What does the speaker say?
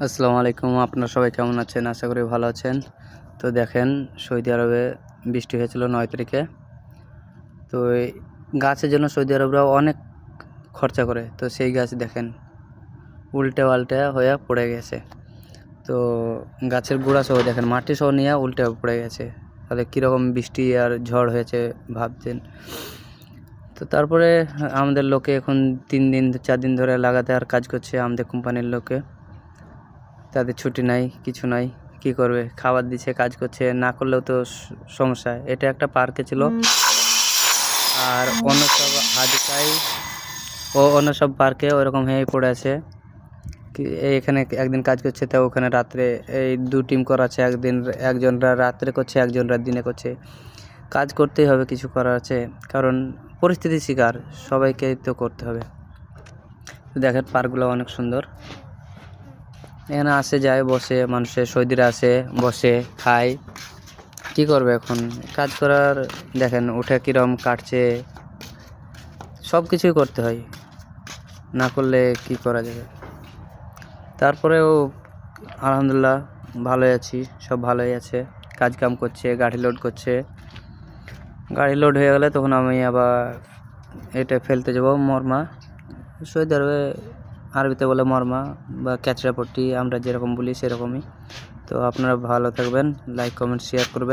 আসসালামু আলাইকুম। আপনারা সবাই কেমন আছেন? আশা করি ভালো আছেন। তো দেখেন, সৌদি আরবে বৃষ্টি হয়েছিল ৯ তারিখে। তো এই গাছের জন্য সৌদি আরবরা অনেক খরচা করে। তো সেই গাছ দেখেন উল্টে পাল্টে হয়ে পড়ে গেছে। তো গাছের গোড়া সহ দেখেন মাটি সহ নিয়ে উল্টে পড়ে গেছে। তাহলে কীরকম বৃষ্টি আর ঝড় হয়েছে ভাবছেন। তো তারপরে আমাদের লোকে এখন 3 দিন 4 দিন ধরে লাগাতার কাজ করছে আমাদের কোম্পানির লোকে। তাদের ছুটি নাই, কিছু নাই, কী করবে? খাবার দিচ্ছে, কাজ করছে, না করলেও তো সমস্যা। এটা একটা পার্কে ছিল, আর অন্য সব হাদিকায় ও অন্য সব পার্কে ওরকম হয়েই পড়ে আছে। এখানে একদিন কাজ করছে, তো ওখানে রাত্রে এই 2 টিম করা আছে। একজনরা রাত্রে করছে, একজনরা দিনে করছে। কাজ করতেই হবে, কিছু করার আছে, কারণ পরিস্থিতির শিকার সবাইকেই তো করতে হবে। দেখেন পার্কগুলো অনেক সুন্দর। এখানে আসে যায় বসে, মানুষের সৌদিরা আসে বসে খায়। কী করবে এখন? কাজ করার দেখেন উঠে কীরকম কাটছে, সব কিছুই করতে হয়, না করলে কি করা যাবে। তারপরেও আলহামদুলিল্লাহ ভালোই আছি, সব ভালোই আছে। কাজ কাম করছে, গাড়ি লোড করছে। গাড়ি লোড হয়ে গেলে তখন আমি আবার এটা ফেলতে যাব মরমা। সৌদি আরবে আরবিতে বলে মরমা বা ক্যাচরাপট্টি, আমরা যেরকম বলি সেরকমই। তো আপনারা ভালো থাকবেন, লাইক কমেন্ট শেয়ার করবেন।